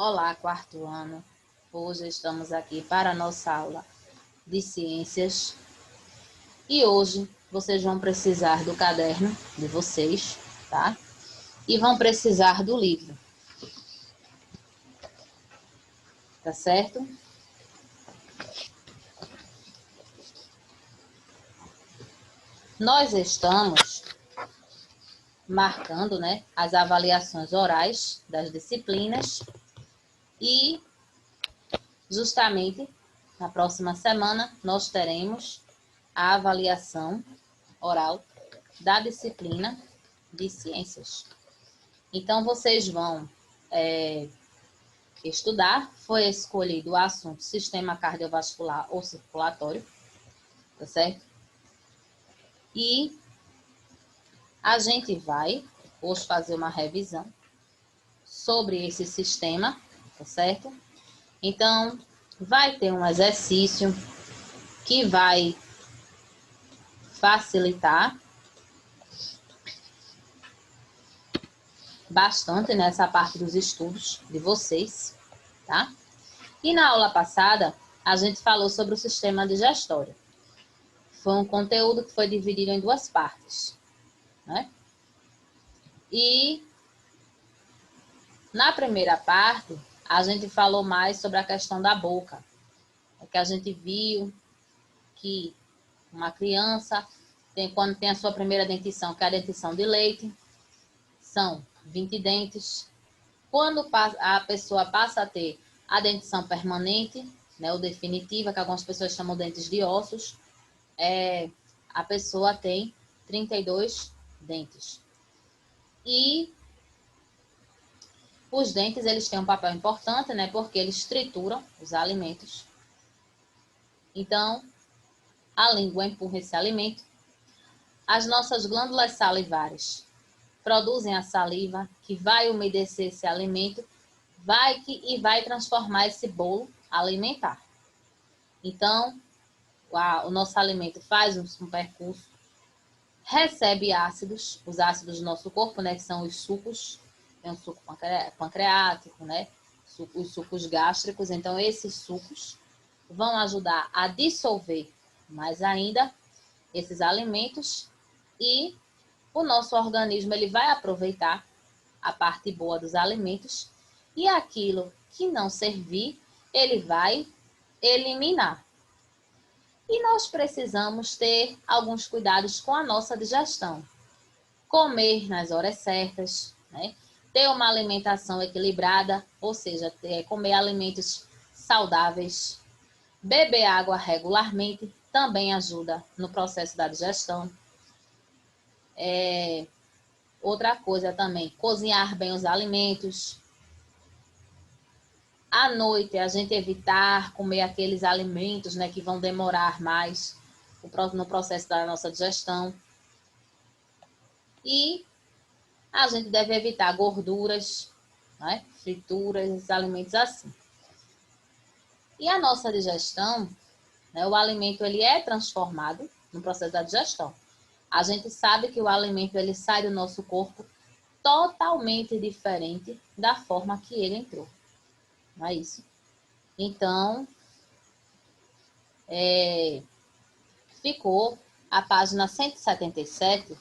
Olá, quarto ano. Hoje estamos aqui para a nossa aula de ciências e hoje vocês vão precisar do caderno de vocês, tá? E vão precisar do livro, tá certo? Nós estamos marcando, né, as avaliações orais das disciplinas e justamente na próxima semana nós teremos a avaliação oral da disciplina de ciências. Então, vocês vão estudar, foi escolhido o assunto sistema cardiovascular ou circulatório, tá certo? E a gente vai hoje fazer uma revisão sobre esse sistema, tá certo? Então, vai ter um exercício que vai facilitar bastante nessa parte dos estudos de vocês, tá? E na aula passada, a gente falou sobre o sistema digestório. Foi um conteúdo que foi dividido em duas partes, né? E na primeira parte, a gente falou mais sobre a questão da boca. É que a gente viu que uma criança, quando tem a sua primeira dentição, que é a dentição de leite, são 20 dentes. Quando a pessoa passa a ter a dentição permanente, né, ou definitiva, que algumas pessoas chamam de dentes de ossos, a pessoa tem 32 dentes. E os dentes, eles têm um papel importante, né, porque eles trituram os alimentos. Então, a língua empurra esse alimento. As nossas glândulas salivares produzem a saliva, que vai umedecer esse alimento, e vai transformar esse bolo alimentar. Então, o nosso alimento faz um percurso, recebe ácidos, os ácidos do nosso corpo, né, que são os sucos, tem o suco pancreático, né, os sucos gástricos. Então, esses sucos vão ajudar a dissolver mais ainda esses alimentos e o nosso organismo ele vai aproveitar a parte boa dos alimentos e aquilo que não servir, ele vai eliminar. E nós precisamos ter alguns cuidados com a nossa digestão. Comer nas horas certas, né? Ter uma alimentação equilibrada, ou seja, comer alimentos saudáveis. Beber água regularmente também ajuda no processo da digestão. Outra coisa também, cozinhar bem os alimentos. À noite, a gente evitar comer aqueles alimentos, né, que vão demorar mais no processo da nossa digestão. E a gente deve evitar gorduras, né, frituras, alimentos assim. E a nossa digestão, né, o alimento ele é transformado no processo da digestão. A gente sabe que o alimento ele sai do nosso corpo totalmente diferente da forma que ele entrou. Não é isso? Então, ficou a página 177.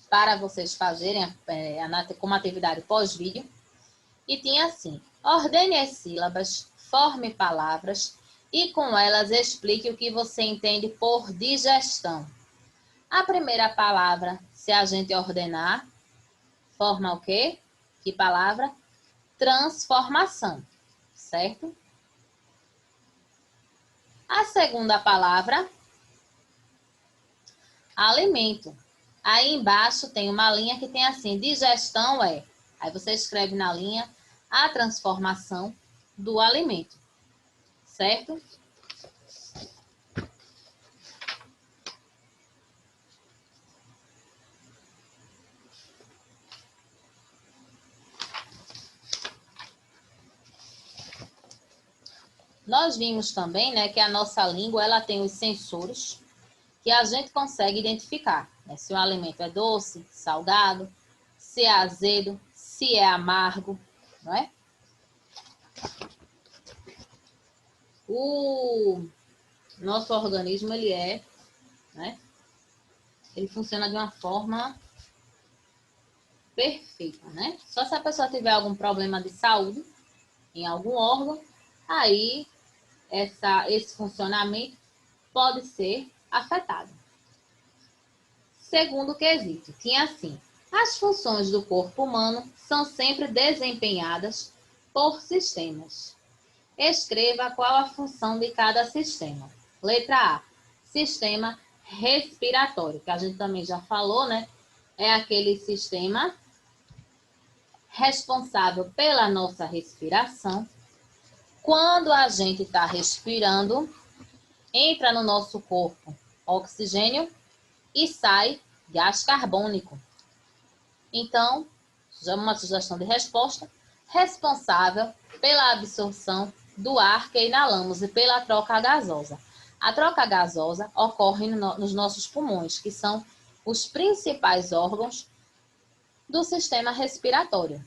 Para vocês fazerem como atividade pós-vídeo. E tinha assim: ordene as sílabas, forme palavras e com elas explique o que você entende por digestão. A primeira palavra, se a gente ordenar, forma o quê? Que palavra? Transformação, certo? A segunda palavra, alimento. Aí embaixo tem uma linha que tem assim, digestão é. Aí você escreve na linha a transformação do alimento, certo? Nós vimos também, né, que a nossa língua ela tem os sensores, que a gente consegue identificar, né? Se o alimento é doce, salgado, se é azedo, se é amargo, não é? O nosso organismo, né? Ele funciona de uma forma perfeita, né? Só se a pessoa tiver algum problema de saúde em algum órgão, aí esse funcionamento pode ser afetado. Segundo quesito, tinha assim: as funções do corpo humano são sempre desempenhadas por sistemas. Escreva qual a função de cada sistema. Letra A, sistema respiratório, que a gente também já falou, né? É aquele sistema responsável pela nossa respiração. Quando a gente está respirando, entra no nosso corpo oxigênio e sai gás carbônico. Então, já uma sugestão de resposta: responsável pela absorção do ar que inalamos e pela troca gasosa. A troca gasosa ocorre nos nossos pulmões, que são os principais órgãos do sistema respiratório,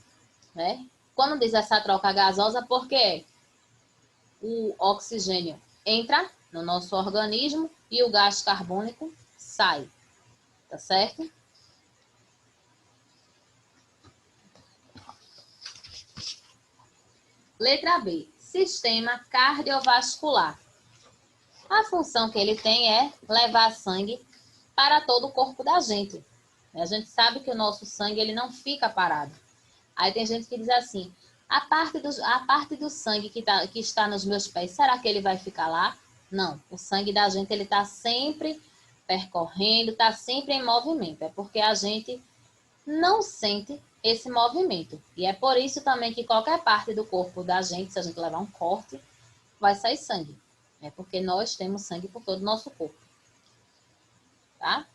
né? Quando diz essa troca gasosa, porque o oxigênio entra no nosso organismo e o gás carbônico sai, tá certo? Letra B, sistema cardiovascular. A função que ele tem é levar sangue para todo o corpo da gente. A gente sabe que o nosso sangue ele não fica parado. Aí tem gente que diz assim: a parte do sangue que está nos meus pés, será que ele vai ficar lá? Não, o sangue da gente ele está sempre percorrendo, está sempre em movimento. É porque a gente não sente esse movimento. E é por isso também que qualquer parte do corpo da gente, se a gente levar um corte, vai sair sangue. É porque nós temos sangue por todo o nosso corpo. Tá?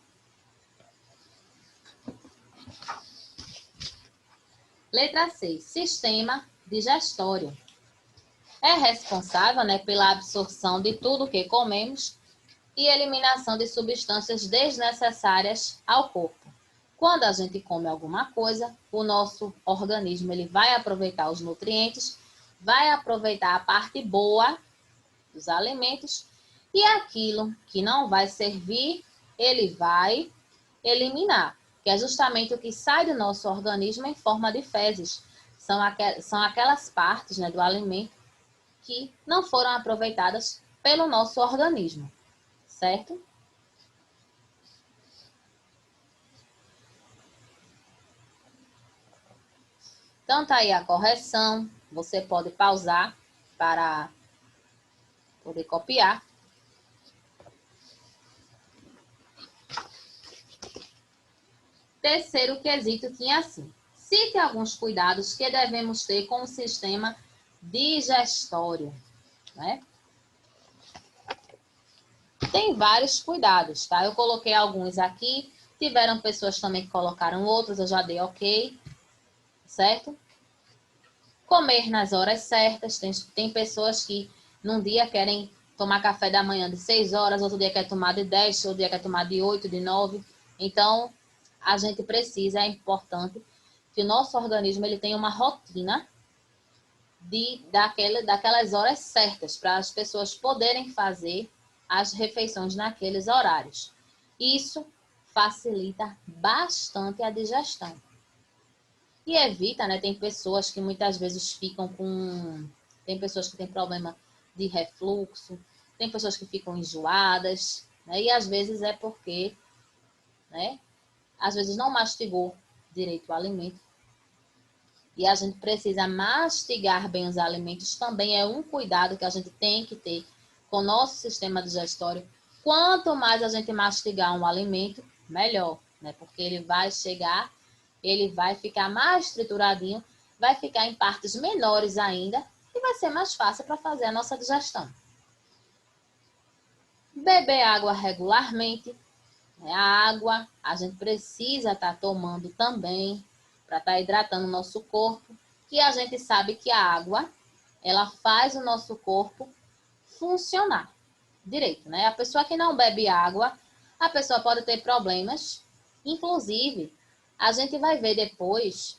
Letra C, sistema digestório. É responsável, né, pela absorção de tudo que comemos e eliminação de substâncias desnecessárias ao corpo. Quando a gente come alguma coisa, o nosso organismo ele vai aproveitar os nutrientes, vai aproveitar a parte boa dos alimentos e aquilo que não vai servir, ele vai eliminar, que é justamente o que sai do nosso organismo em forma de fezes. São aquelas partes, né, do alimento que não foram aproveitadas pelo nosso organismo, certo? Então, tá aí a correção. Você pode pausar para poder copiar. Terceiro quesito tinha assim: cite alguns cuidados que devemos ter com o sistema digestório, né? Tem vários cuidados, tá? Eu coloquei alguns aqui, tiveram pessoas também que colocaram outros, eu já dei ok, certo? Comer nas horas certas, tem pessoas que num dia querem tomar café da manhã de 6 horas, outro dia quer tomar de 10, outro dia quer tomar de 8, de 9. Então, a gente precisa, é importante que o nosso organismo ele tenha uma rotina daquelas horas certas, para as pessoas poderem fazer as refeições naqueles horários. Isso facilita bastante a digestão. E evita, né? Tem pessoas que muitas vezes ficam com... Tem pessoas que têm problema de refluxo, tem pessoas que ficam enjoadas, né? E às vezes é porque, né? Às vezes não mastigou direito o alimento. E a gente precisa mastigar bem os alimentos. Também é um cuidado que a gente tem que ter com o nosso sistema digestório. Quanto mais a gente mastigar um alimento, melhor, né? Porque ele vai ficar mais trituradinho, vai ficar em partes menores ainda e vai ser mais fácil para fazer a nossa digestão. Beber água regularmente. A água a gente precisa estar tomando também para estar hidratando o nosso corpo. E a gente sabe que a água, ela faz o nosso corpo funcionar direito, né? A pessoa que não bebe água, a pessoa pode ter problemas. Inclusive, a gente vai ver depois,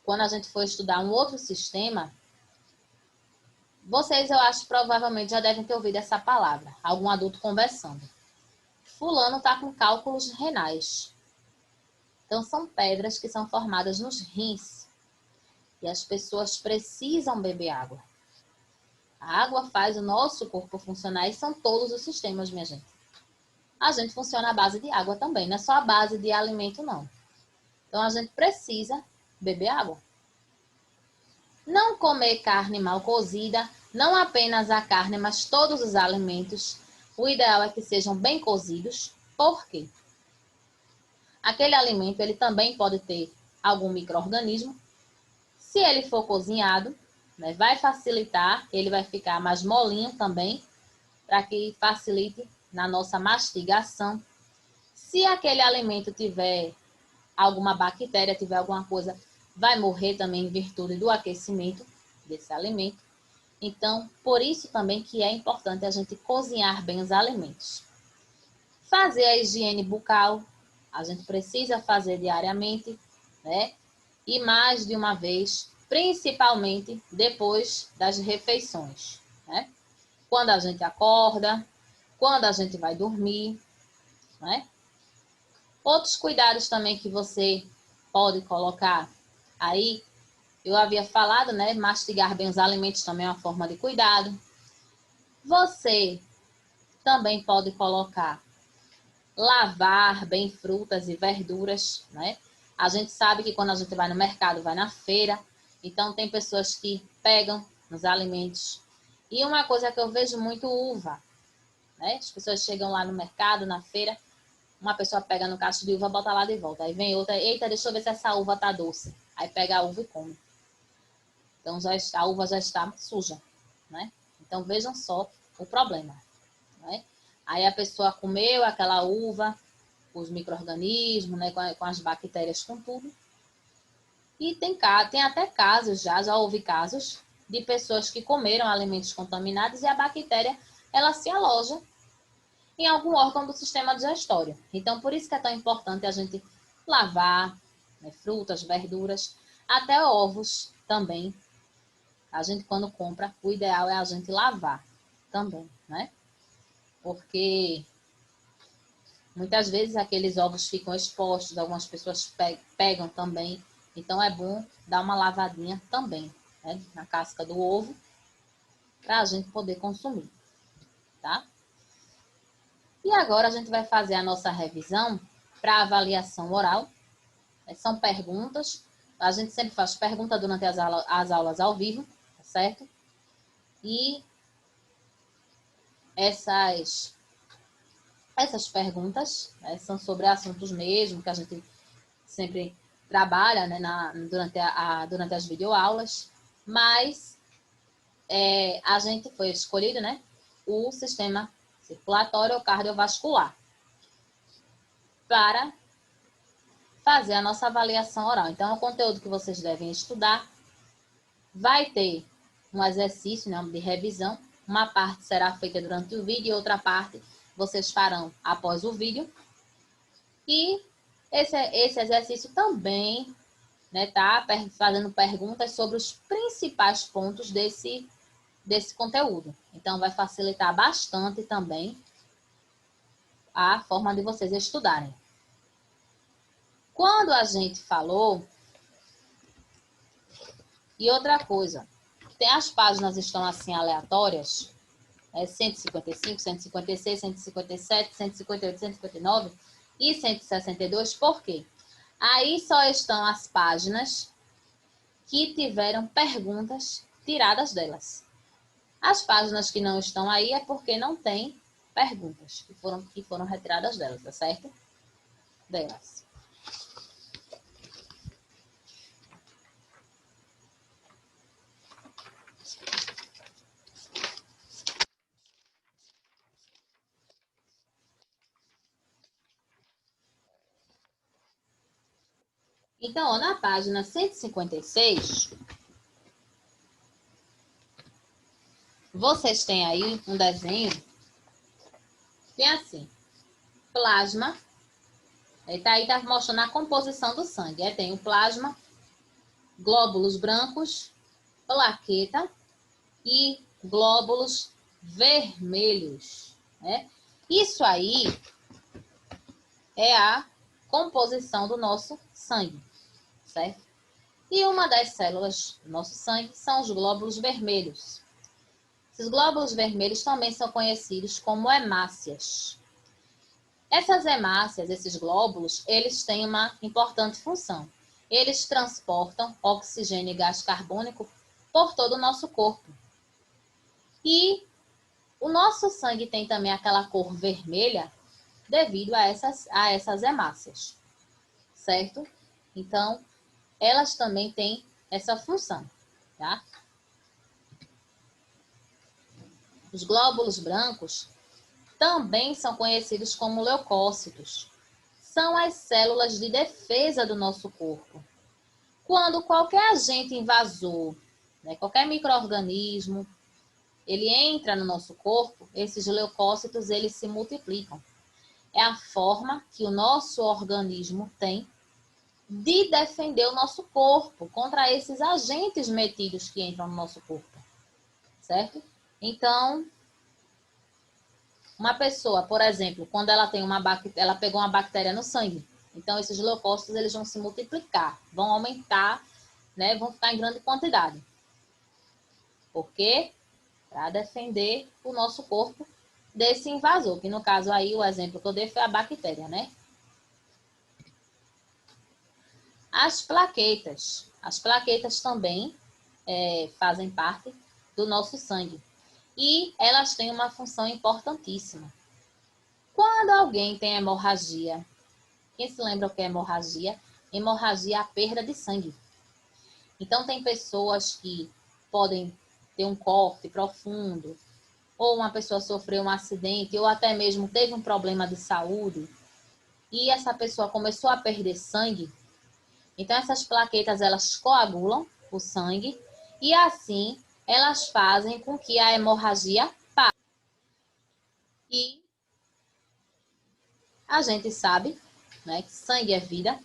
quando a gente for estudar um outro sistema, vocês, eu acho, provavelmente já devem ter ouvido essa palavra, algum adulto conversando. Fulano está com cálculos renais. Então, são pedras que são formadas nos rins. E as pessoas precisam beber água. A água faz o nosso corpo funcionar e são todos os sistemas, minha gente. A gente funciona à base de água também, não é só a base de alimento, não. Então, a gente precisa beber água. Não comer carne mal cozida, não apenas a carne, mas todos os alimentos. O ideal é que sejam bem cozidos. Por quê? Aquele alimento, ele também pode ter algum micro-organismo. Se ele for cozinhado, né, vai facilitar, ele vai ficar mais molinho também, para que facilite na nossa mastigação. Se aquele alimento tiver alguma bactéria, tiver alguma coisa, vai morrer também em virtude do aquecimento desse alimento. Então, por isso também que é importante a gente cozinhar bem os alimentos. Fazer a higiene bucal, a gente precisa fazer diariamente, né? E mais de uma vez, principalmente depois das refeições, né? Quando a gente acorda, quando a gente vai dormir, né? Outros cuidados também que você pode colocar aí, eu havia falado, né? Mastigar bem os alimentos também é uma forma de cuidado. Você também pode colocar lavar bem frutas e verduras, né? A gente sabe que quando a gente vai no mercado, vai na feira, então tem pessoas que pegam nos alimentos. E uma coisa que eu vejo muito, uva, né? As pessoas chegam lá no mercado, na feira, uma pessoa pega no cacho de uva, bota lá de volta. Aí vem outra, eita, deixa eu ver se essa uva tá doce. Aí pega a uva e come. Então a uva já está suja, né? Então vejam só o problema, né? Aí a pessoa comeu aquela uva, os micro-organismos, né, com as bactérias, com tudo. E tem até casos, já houve casos de pessoas que comeram alimentos contaminados e a bactéria, ela se aloja em algum órgão do sistema digestório. Então, por isso que é tão importante a gente lavar, né, frutas, verduras, até ovos também. A gente, quando compra, o ideal é a gente lavar também, né? Porque muitas vezes aqueles ovos ficam expostos, algumas pessoas pegam também. Então é bom dar uma lavadinha também, né, na casca do ovo, para a gente poder consumir, tá? E agora a gente vai fazer a nossa revisão para avaliação oral. São perguntas. A gente sempre faz pergunta durante as aulas ao vivo, tá certo? E essas perguntas, né, são sobre assuntos mesmo, que a gente sempre trabalha, né, durante as videoaulas, mas a gente foi escolhido, né, o sistema circulatório ou cardiovascular para fazer a nossa avaliação oral. Então, o conteúdo que vocês devem estudar vai ter um exercício, né, de revisão. Uma parte será feita durante o vídeo e outra parte vocês farão após o vídeo. E esse exercício também, né, tá fazendo perguntas sobre os principais pontos desse conteúdo. Então, vai facilitar bastante também a forma de vocês estudarem. Quando a gente falou... E outra coisa, tem as páginas estão assim aleatórias, 155, 156, 157, 158, 159 e 162, por quê? Aí só estão as páginas que tiveram perguntas tiradas delas. As páginas que não estão aí é porque não tem perguntas que foram retiradas delas, tá certo? Delas. Então, ó, na página 156, vocês têm aí um desenho que é assim. plasma. Aí tá mostrando a composição do sangue. Tem o plasma, glóbulos brancos, plaqueta e glóbulos vermelhos. Né? Isso aí é a composição do nosso sangue, certo? E uma das células do nosso sangue são os glóbulos vermelhos. Esses glóbulos vermelhos também são conhecidos como hemácias. Essas hemácias, esses glóbulos, eles têm uma importante função. Eles transportam oxigênio e gás carbônico por todo o nosso corpo. E o nosso sangue tem também aquela cor vermelha devido a essas hemácias, certo? Então, elas também têm essa função, tá? Os glóbulos brancos também são conhecidos como leucócitos. São as células de defesa do nosso corpo. Quando qualquer agente invasor, né, qualquer micro-organismo, ele entra no nosso corpo, esses leucócitos eles se multiplicam. É a forma que o nosso organismo tem de defender o nosso corpo contra esses agentes metidos que entram no nosso corpo, certo? Então, uma pessoa, por exemplo, quando ela tem ela pegou uma bactéria no sangue, então esses leucócitos eles vão se multiplicar, vão aumentar, né? Vão ficar em grande quantidade. Por quê? Para defender o nosso corpo desse invasor, que no caso aí o exemplo que eu dei foi a bactéria, né? As plaquetas. As plaquetas também fazem parte do nosso sangue. E elas têm uma função importantíssima. Quando alguém tem hemorragia, quem se lembra o que é hemorragia? Hemorragia é a perda de sangue. Então, tem pessoas que podem ter um corte profundo, ou uma pessoa sofreu um acidente, ou até mesmo teve um problema de saúde, e essa pessoa começou a perder sangue. Então, essas plaquetas, elas coagulam o sangue, e assim, elas fazem com que a hemorragia pare. E a gente sabe, né, que sangue é vida.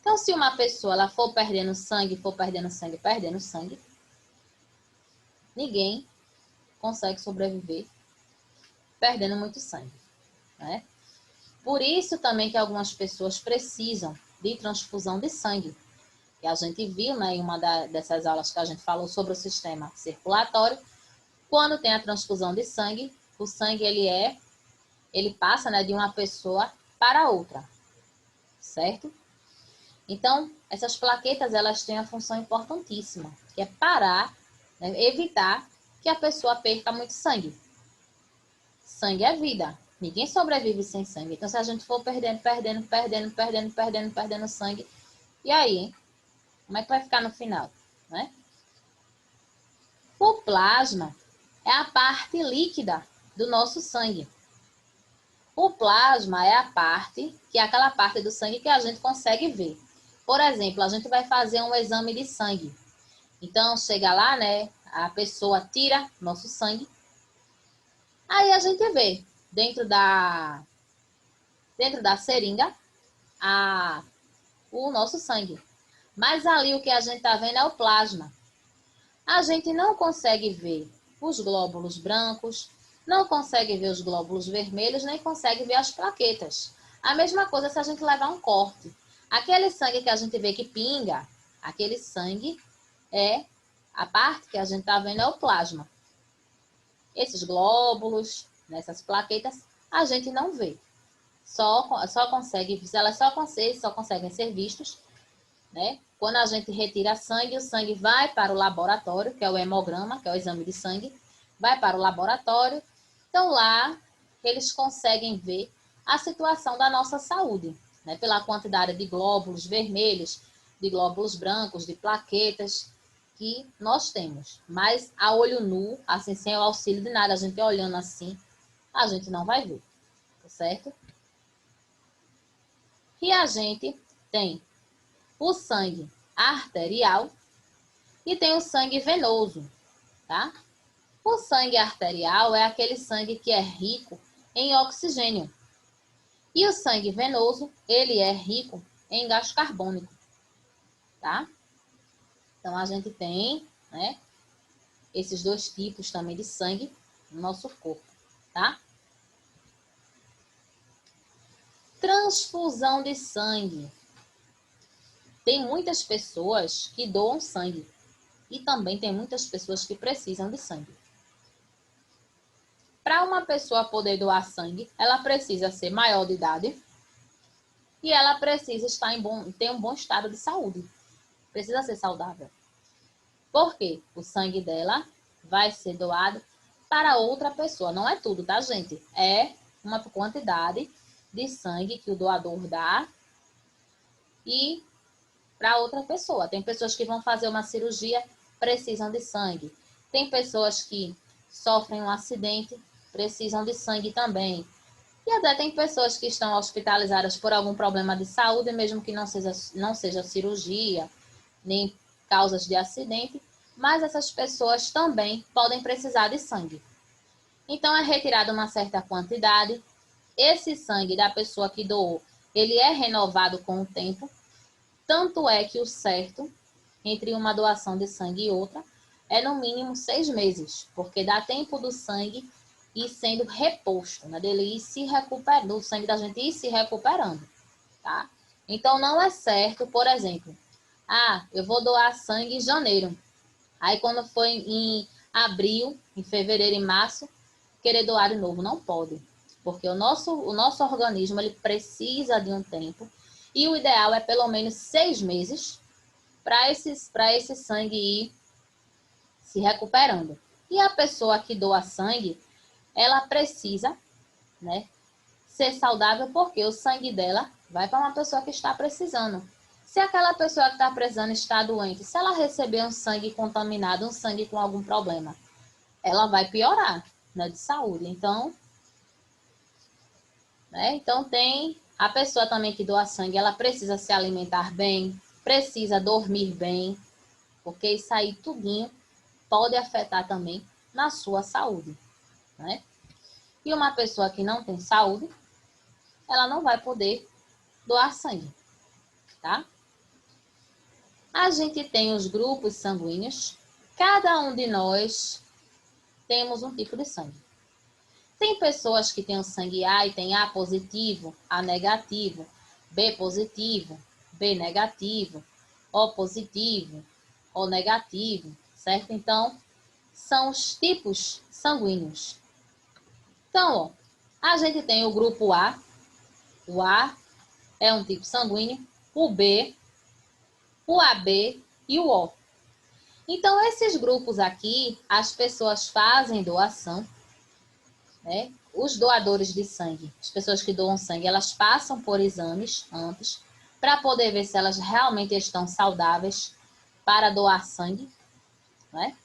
Então, se uma pessoa ela for perdendo sangue, perdendo sangue, ninguém consegue sobreviver perdendo muito sangue, né? Por isso também que algumas pessoas precisam de transfusão de sangue. E a gente viu, né, em uma dessas aulas que a gente falou sobre o sistema circulatório, quando tem a transfusão de sangue, o sangue ele passa, né, de uma pessoa para outra, certo? Então, essas plaquetas, elas têm a função importantíssima, que é parar, né, evitar que a pessoa perca muito sangue. Sangue é vida. Ninguém sobrevive sem sangue. Então, se a gente for perdendo sangue, e aí, hein? Como é que vai ficar no final, né? O plasma é a parte líquida do nosso sangue. O plasma é a parte, que é aquela parte do sangue que a gente consegue ver. Por exemplo, a gente vai fazer um exame de sangue. Então, chega lá, né? A pessoa tira nosso sangue. Aí a gente vê dentro da seringa o nosso sangue. Mas ali o que a gente está vendo é o plasma. A gente não consegue ver os glóbulos brancos, não consegue ver os glóbulos vermelhos, nem consegue ver as plaquetas. A mesma coisa se a gente levar um corte. Aquele sangue que a gente vê que pinga, aquele sangue é a parte que a gente está vendo é o plasma. Esses glóbulos, nessas plaquetas, a gente não vê. Elas só conseguem ser vistos, né? Quando a gente retira sangue, o sangue vai para o laboratório, que é o hemograma, que é o exame de sangue, vai para o laboratório. Então lá eles conseguem ver a situação da nossa saúde, né? Pela quantidade de glóbulos vermelhos, de glóbulos brancos, de plaquetas que nós temos. Mas a olho nu, assim, sem o auxílio de nada, a gente olhando assim, a gente não vai ver, tá certo? E a gente tem o sangue arterial e tem o sangue venoso, tá? O sangue arterial é aquele sangue que é rico em oxigênio. E o sangue venoso, ele é rico em gás carbônico, tá? Então, a gente tem, né, esses dois tipos também de sangue no nosso corpo, tá? Transfusão de sangue. Tem muitas pessoas que doam sangue e também tem muitas pessoas que precisam de sangue. Para uma pessoa poder doar sangue, ela precisa ser maior de idade e ela precisa estar ter um bom estado de saúde. Precisa ser saudável. Por quê? O sangue dela vai ser doado para outra pessoa. Não é tudo, tá, gente? É uma quantidade de sangue que o doador dá e para outra pessoa. Tem pessoas que vão fazer uma cirurgia, precisam de sangue. Tem pessoas que sofrem um acidente, precisam de sangue também. E até tem pessoas que estão hospitalizadas por algum problema de saúde, mesmo que não seja cirurgia, nem causas de acidente, mas essas pessoas também podem precisar de sangue. Então, é retirada uma certa quantidade. Esse sangue da pessoa que doou, ele é renovado com o tempo. Tanto é que o certo entre uma doação de sangue e outra é no mínimo 6 meses, porque dá tempo do sangue ir sendo reposto, né? Dele ir se recuperando, o sangue da gente ir se recuperando, tá? Então, não é certo, por exemplo, eu vou doar sangue em janeiro. Aí, quando for em abril, em fevereiro e março, querer doar de novo, não pode. Porque o nosso organismo, ele precisa de um tempo. E o ideal é pelo menos 6 meses para esse sangue ir se recuperando. E a pessoa que doa sangue, ela precisa, né, ser saudável porque o sangue dela vai para uma pessoa que está precisando. Se aquela pessoa que está precisando está doente, se ela receber um sangue contaminado, um sangue com algum problema, ela vai piorar, né, de saúde. Então, tem a pessoa também que doa sangue, ela precisa se alimentar bem, precisa dormir bem, porque isso aí tudinho pode afetar também na sua saúde, né? E uma pessoa que não tem saúde, ela não vai poder doar sangue, tá? A gente tem os grupos sanguíneos. Cada um de nós temos um tipo de sangue. Tem pessoas que têm o sangue A e tem A positivo, A negativo, B positivo, B negativo, O positivo, O negativo, certo? Então, são os tipos sanguíneos. Então, ó, a gente tem o grupo A. O A é um tipo sanguíneo, o B, o AB e o O. Então, esses grupos aqui, as pessoas fazem doação, né? Os doadores de sangue, as pessoas que doam sangue, elas passam por exames antes para poder ver se elas realmente estão saudáveis para doar sangue, né?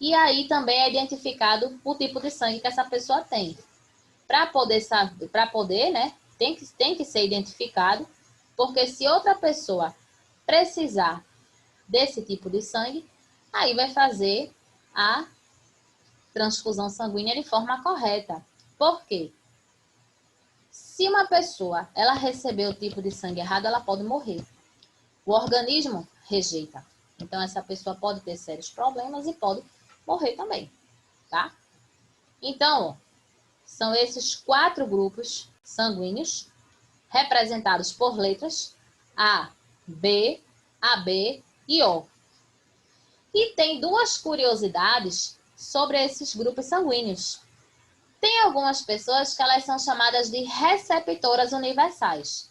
E aí também é identificado o tipo de sangue que essa pessoa tem. Para poder, né, tem que ser identificado, porque se outra pessoa precisar desse tipo de sangue, aí vai fazer a transfusão sanguínea de forma correta. Por quê? Se uma pessoa ela receber o tipo de sangue errado, ela pode morrer. O organismo rejeita. Então, essa pessoa pode ter sérios problemas e pode morrer também, tá? Então, são esses 4 grupos sanguíneos representados por letras A, B, AB e O. E tem 2 curiosidades sobre esses grupos sanguíneos. Tem algumas pessoas que elas são chamadas de receptoras universais.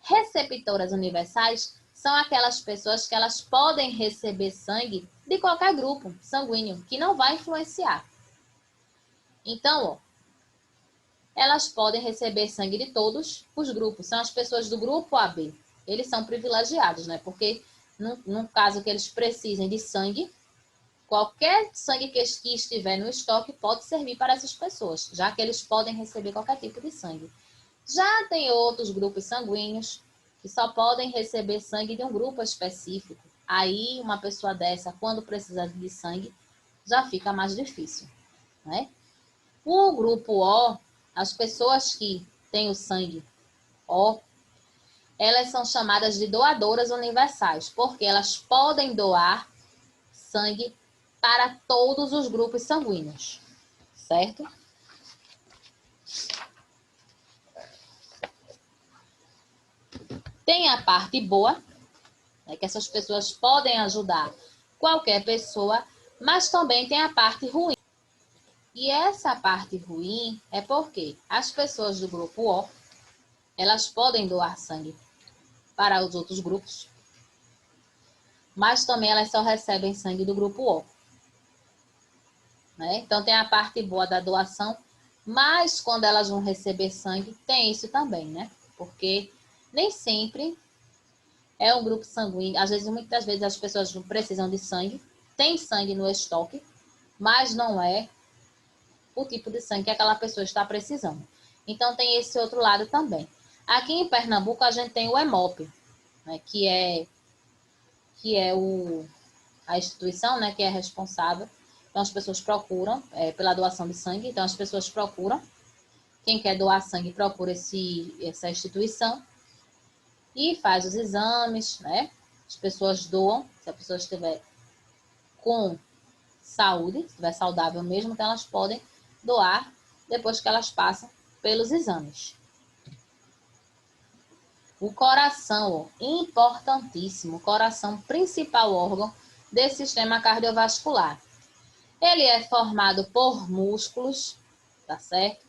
Receptoras universais são aquelas pessoas que elas podem receber sangue de qualquer grupo sanguíneo, que não vai influenciar. Então, ó, elas podem receber sangue de todos os grupos. São as pessoas do grupo AB. Eles são privilegiados, né? Porque no caso que eles precisem de sangue, qualquer sangue que estiver no estoque pode servir para essas pessoas, já que eles podem receber qualquer tipo de sangue. Já tem outros grupos sanguíneos que só podem receber sangue de um grupo específico. Aí, uma pessoa dessa, quando precisa de sangue, já fica mais difícil, né? O grupo O, as pessoas que têm o sangue O, elas são chamadas de doadoras universais, porque elas podem doar sangue para todos os grupos sanguíneos, certo? Tem a parte boa, né, que essas pessoas podem ajudar qualquer pessoa, mas também tem a parte ruim. E essa parte ruim é porque as pessoas do grupo O, elas podem doar sangue para os outros grupos, mas também elas só recebem sangue do grupo O. Né? Então tem a parte boa da doação, mas quando elas vão receber sangue, tem isso também, né? Porque nem sempre é um grupo sanguíneo. Às vezes, muitas vezes as pessoas precisam de sangue, tem sangue no estoque, mas não é o tipo de sangue que aquela pessoa está precisando. Então tem esse outro lado também. Aqui em Pernambuco a gente tem o Hemop, né, que é a instituição, né, que é responsável. Então as pessoas procuram pela doação de sangue. Então as pessoas procuram. Quem quer doar sangue procura essa instituição e faz os exames, né? As pessoas doam, se a pessoa estiver com saúde, se estiver saudável mesmo, então elas podem doar depois que elas passam pelos exames. O coração, ó, importantíssimo, o coração, principal órgão desse sistema cardiovascular. Ele é formado por músculos, tá certo?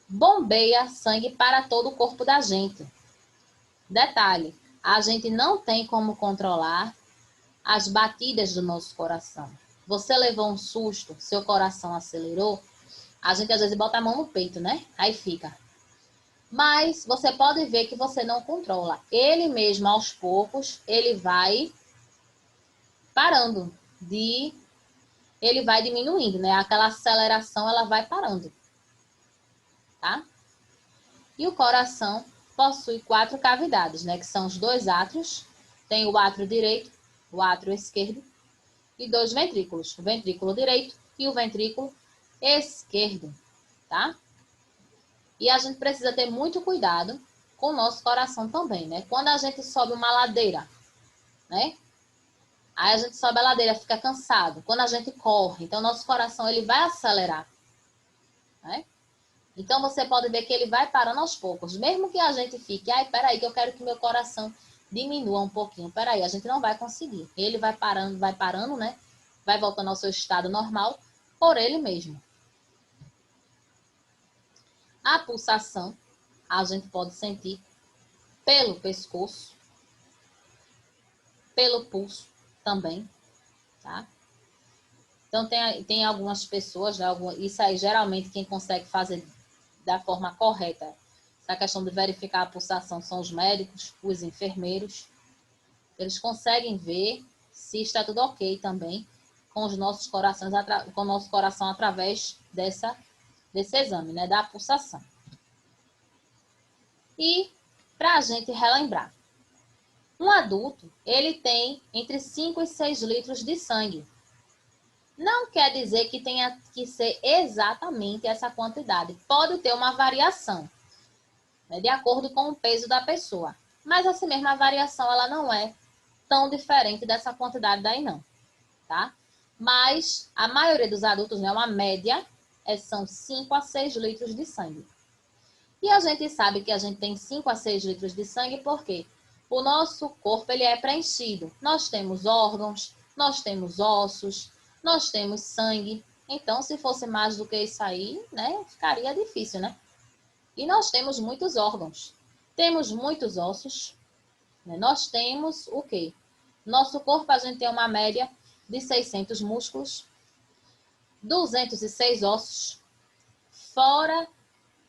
Bombeia sangue para todo o corpo da gente. Detalhe, a gente não tem como controlar as batidas do nosso coração. Você levou um susto, seu coração acelerou, a gente às vezes bota a mão no peito, né? Aí fica. Mas você pode ver que você não controla. Ele mesmo, aos poucos, ele vai parando ele vai diminuindo, né? Aquela aceleração, ela vai parando, tá? E o coração possui 4 cavidades, né? Que são os 2 átrios. Tem o átrio direito, o átrio esquerdo e 2 ventrículos. O ventrículo direito e o ventrículo esquerdo, tá? E a gente precisa ter muito cuidado com o nosso coração também, né? Quando a gente sobe uma ladeira, né? Aí a gente sobe a ladeira, fica cansado. Quando a gente corre, então nosso coração ele vai acelerar, né? Então você pode ver que ele vai parando aos poucos. Mesmo que a gente fique, peraí, que eu quero que meu coração diminua um pouquinho. Peraí, a gente não vai conseguir. Ele vai parando, né? Vai voltando ao seu estado normal por ele mesmo. A pulsação a gente pode sentir pelo pescoço, pelo pulso também, tá? Então tem algumas pessoas, né, isso aí geralmente quem consegue fazer da forma correta, essa questão de verificar a pulsação são os médicos, os enfermeiros. Eles conseguem ver se está tudo ok também com os nossos corações, com o nosso coração através desse exame, né, da pulsação. E para a gente relembrar, um adulto, ele tem entre 5 e 6 litros de sangue. Não quer dizer que tenha que ser exatamente essa quantidade. Pode ter uma variação, né, de acordo com o peso da pessoa. Mas assim mesmo, a variação ela não é tão diferente dessa quantidade daí não, tá? Mas a maioria dos adultos, né, uma média, são 5 a 6 litros de sangue. E a gente sabe que a gente tem 5 a 6 litros de sangue porque o nosso corpo ele é preenchido. Nós temos órgãos, nós temos ossos, nós temos sangue. Então, se fosse mais do que isso aí, né, ficaria difícil, né? E nós temos muitos órgãos. Temos muitos ossos. Né? Nós temos o quê? Nosso corpo, a gente tem uma média de 600 músculos, 206 ossos, fora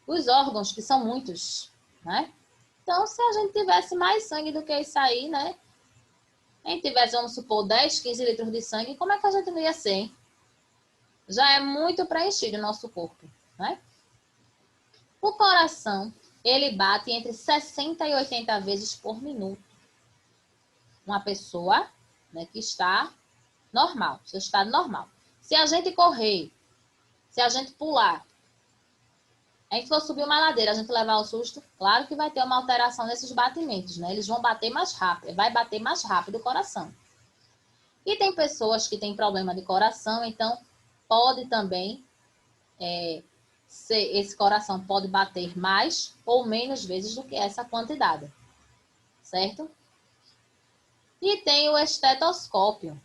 os órgãos, que são muitos, né? Então, se a gente tivesse mais sangue do que isso aí, né? A gente tivesse, vamos supor, 10, 15 litros de sangue, como é que a gente não ia ser, hein? Já é muito preenchido o nosso corpo, né? O coração, ele bate entre 60 e 80 vezes por minuto. Uma pessoa, né, que está normal, seu estado normal. Se a gente correr, se a gente pular, A gente for subir uma ladeira, a gente levar o susto, claro que vai ter uma alteração nesses batimentos, né? Eles vão bater mais rápido, vai bater mais rápido o coração. E tem pessoas que têm problema de coração, então pode também esse coração pode bater mais ou menos vezes do que essa quantidade, certo? E tem o estetoscópio.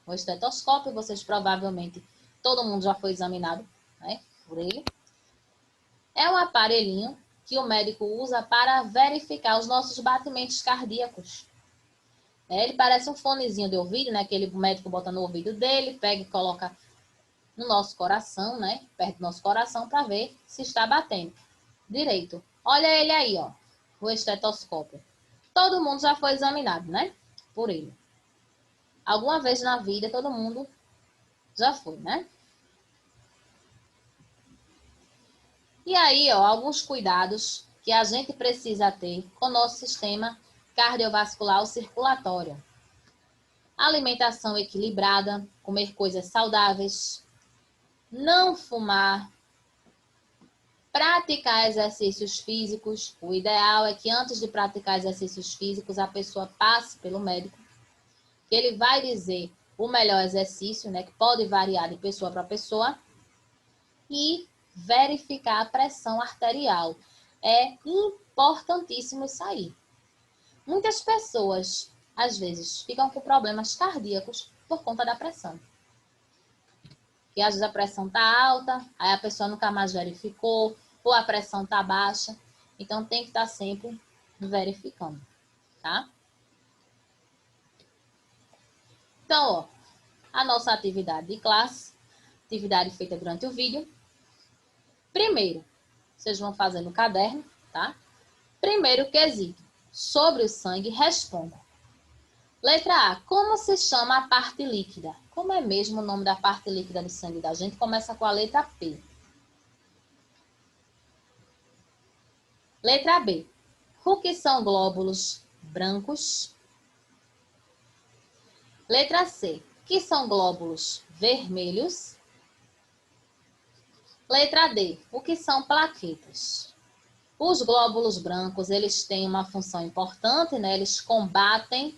O estetoscópio, vocês provavelmente, todo mundo já foi examinado, né, por ele. É um aparelhinho que o médico usa para verificar os nossos batimentos cardíacos. Ele parece um fonezinho de ouvido, né, que o médico bota no ouvido dele, pega e coloca no nosso coração, né, perto do nosso coração, para ver se está batendo direito. Olha ele aí, ó, o estetoscópio. Todo mundo já foi examinado, né, por ele. Alguma vez na vida, todo mundo já foi, né? E aí, ó, alguns cuidados que a gente precisa ter com o nosso sistema cardiovascular ou circulatório. Alimentação equilibrada, comer coisas saudáveis, não fumar, praticar exercícios físicos. O ideal é que antes de praticar exercícios físicos, a pessoa passe pelo médico, que ele vai dizer o melhor exercício, né, que pode variar de pessoa para pessoa, e verificar a pressão arterial. É importantíssimo isso aí. Muitas pessoas, às vezes, ficam com problemas cardíacos por conta da pressão. Que às vezes a pressão está alta, aí a pessoa nunca mais verificou, ou a pressão está baixa. Então tem que estar sempre verificando, tá? Então, ó, a nossa atividade de classe, atividade feita durante o vídeo. Primeiro, vocês vão fazer no caderno, tá? Primeiro quesito, sobre o sangue, responda. Letra A, como se chama a parte líquida? Como é mesmo o nome da parte líquida do sangue da gente? Começa com a letra P. Letra B, o que são glóbulos brancos? Letra C, o que são glóbulos vermelhos? Letra D, o que são plaquetas? Os glóbulos brancos, eles têm uma função importante, né? Eles combatem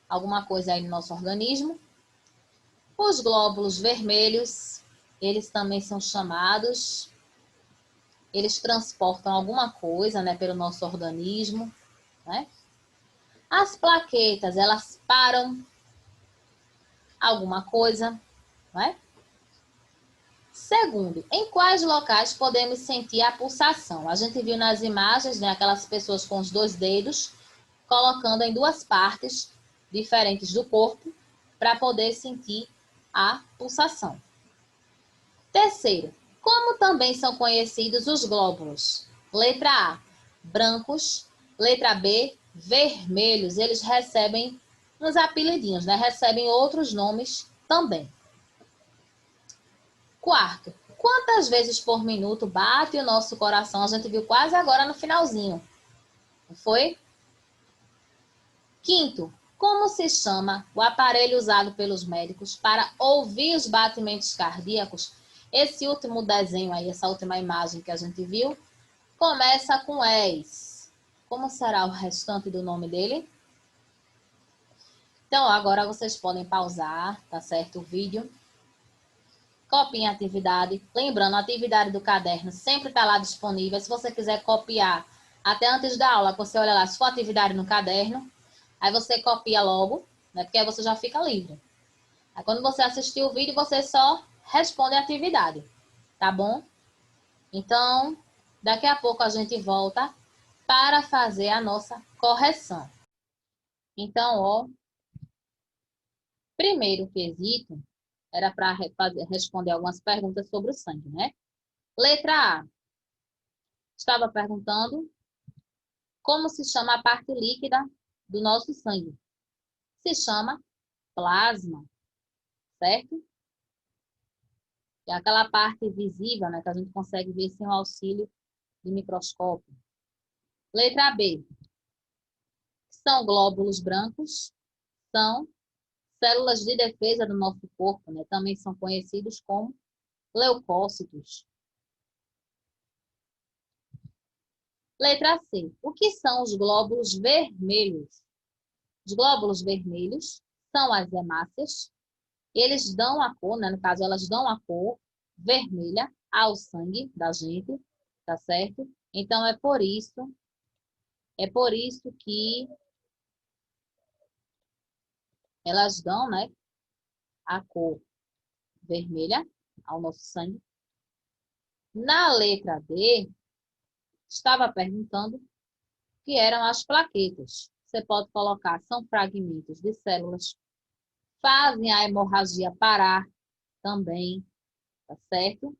alguma coisa aí no nosso organismo. Os glóbulos vermelhos, eles também são chamados, eles transportam alguma coisa, né, pelo nosso organismo, né? As plaquetas, elas param alguma coisa, né? Segundo, em quais locais podemos sentir a pulsação? A gente viu nas imagens, né, aquelas pessoas com os dois dedos colocando em duas partes diferentes do corpo para poder sentir a pulsação. Terceiro, como também são conhecidos os glóbulos? Letra A, brancos. Letra B, vermelhos. Eles recebem uns apelidinhos, né? Recebem outros nomes também. Quarto, quantas vezes por minuto bate o nosso coração? A gente viu quase agora no finalzinho. Não foi? Quinto, como se chama o aparelho usado pelos médicos para ouvir os batimentos cardíacos? Esse último desenho aí, essa última imagem que a gente viu, começa com ES. Como será o restante do nome dele? Então, agora vocês podem pausar, tá certo, o vídeo. Copiem a atividade. Lembrando, a atividade do caderno sempre está lá disponível. Se você quiser copiar até antes da aula, você olha lá, se for atividade no caderno, aí você copia logo, né? Porque aí você já fica livre. Aí quando você assistir o vídeo, você só responde a atividade, tá bom? Então, daqui a pouco a gente volta para fazer a nossa correção. Então, ó, primeiro quesito era para responder algumas perguntas sobre o sangue, né? Letra A. Estava perguntando como se chama a parte líquida do nosso sangue. Se chama plasma, certo? É aquela parte visível, né, que a gente consegue ver sem o auxílio de microscópio. Letra B. São glóbulos brancos, são células de defesa do nosso corpo, né? Também são conhecidos como leucócitos. Letra C. O que são os glóbulos vermelhos? Os glóbulos vermelhos são as hemácias. Eles dão a cor, né? No caso, elas dão a cor vermelha ao sangue da gente, tá certo? Então, é por isso que elas dão, né, a cor vermelha ao nosso sangue. Na letra D, estava perguntando o que eram as plaquetas. Você pode colocar, são fragmentos de células, fazem a hemorragia parar também, tá certo?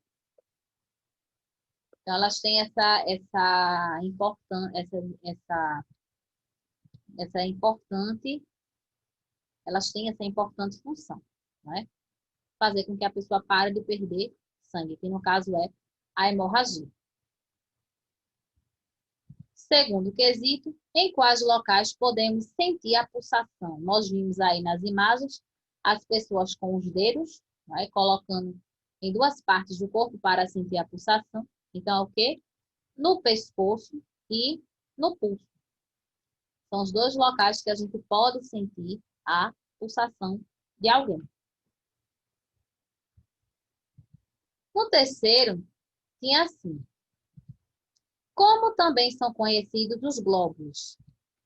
Então, elas têm essa importante, elas têm essa importante função, né? Fazer com que a pessoa pare de perder sangue, que no caso é a hemorragia. Segundo quesito, em quais locais podemos sentir a pulsação? Nós vimos aí nas imagens as pessoas com os dedos, né, colocando em duas partes do corpo para sentir a pulsação. Então, é o quê? No pescoço e no pulso. São os dois locais que a gente pode sentir a pulsação de alguém. No terceiro, tinha assim. Como também são conhecidos os glóbulos?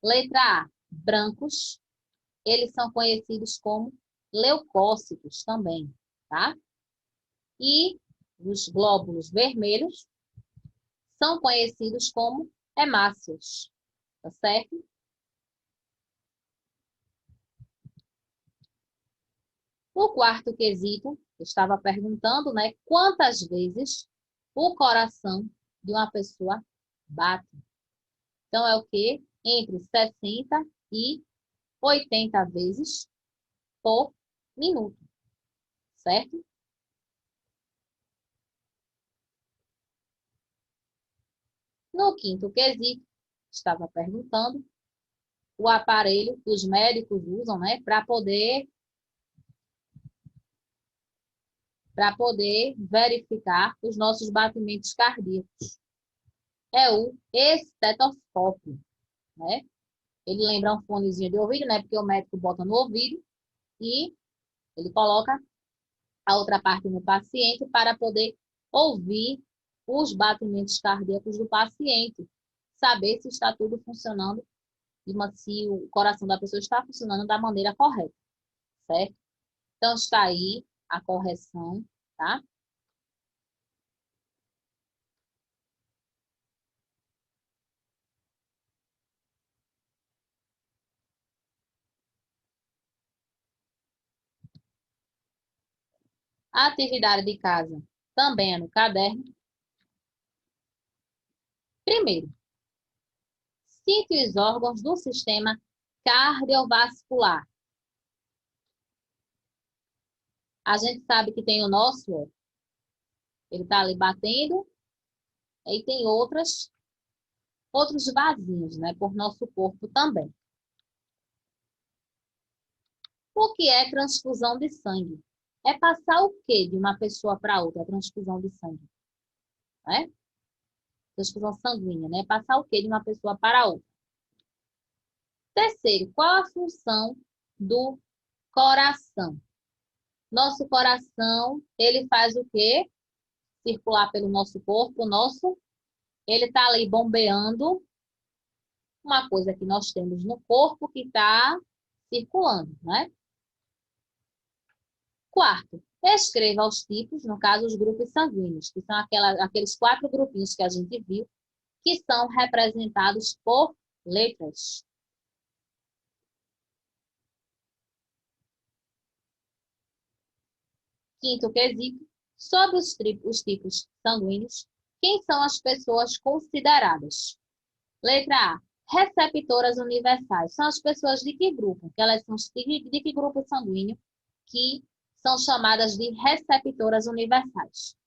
Letra A, brancos. Eles são conhecidos como leucócitos também, tá? E os glóbulos vermelhos são conhecidos como hemácias, tá certo? No quarto quesito, eu estava perguntando, né, quantas vezes o coração de uma pessoa bate. Então, é o quê? Entre 60 e 80 vezes por minuto, certo? No quinto quesito, estava perguntando o aparelho que os médicos usam, né, para poder verificar os nossos batimentos cardíacos. É o estetoscópio, né? Ele lembra um fonezinho de ouvido, né? Porque o médico bota no ouvido e ele coloca a outra parte no paciente para poder ouvir os batimentos cardíacos do paciente, saber se está tudo funcionando, se o coração da pessoa está funcionando da maneira correta, certo? Então, está aí a correção, tá? A atividade de casa também é no caderno. Primeiro, cite os órgãos do sistema cardiovascular. A gente sabe que tem o nosso, ó, ele está ali batendo, e tem outros vasinhos, né, por nosso corpo também. O que é transfusão de sangue? É passar o quê de uma pessoa para outra, a transfusão de sangue, né? Transfusão sanguínea, né? Passar o quê de uma pessoa para outra. Terceiro, qual a função do coração? Nosso coração, ele faz o quê? Circular pelo nosso corpo, ele está ali bombeando uma coisa que nós temos no corpo que está circulando, né? Quarto, escreva os tipos, no caso, os grupos sanguíneos, que são aqueles 4 grupinhos que a gente viu, que são representados por letras. Quinto quesito, sobre os tipos sanguíneos, quem são as pessoas consideradas? Letra A, receptoras universais. São as pessoas de que grupo? Que elas são de que grupo sanguíneo que são chamadas de receptoras universais.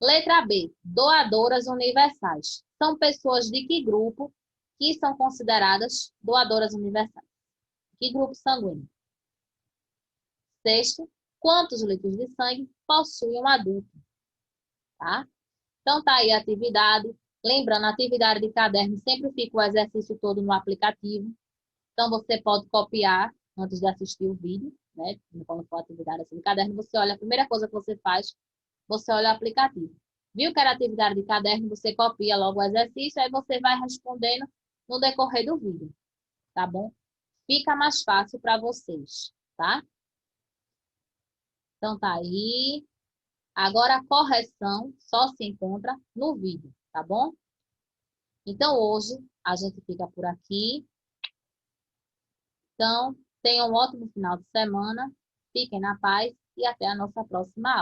Letra B, doadoras universais. São pessoas de que grupo que são consideradas doadoras universais? Que grupo sanguíneo? Sexto, quantos litros de sangue possui um adulto? Tá? Então, tá aí a atividade. Lembrando, a atividade de caderno sempre fica o exercício todo no aplicativo. Então, você pode copiar antes de assistir o vídeo, né? Quando for atividade assim, de caderno, você olha, a primeira coisa que você faz, você olha o aplicativo. Viu que era atividade de caderno, você copia logo o exercício, aí você vai respondendo no decorrer do vídeo, tá bom? Fica mais fácil para vocês, tá? Então, tá aí. Agora, a correção só se encontra no vídeo, tá bom? Então, hoje, a gente fica por aqui. Então, tenham um ótimo final de semana, fiquem na paz e até a nossa próxima aula.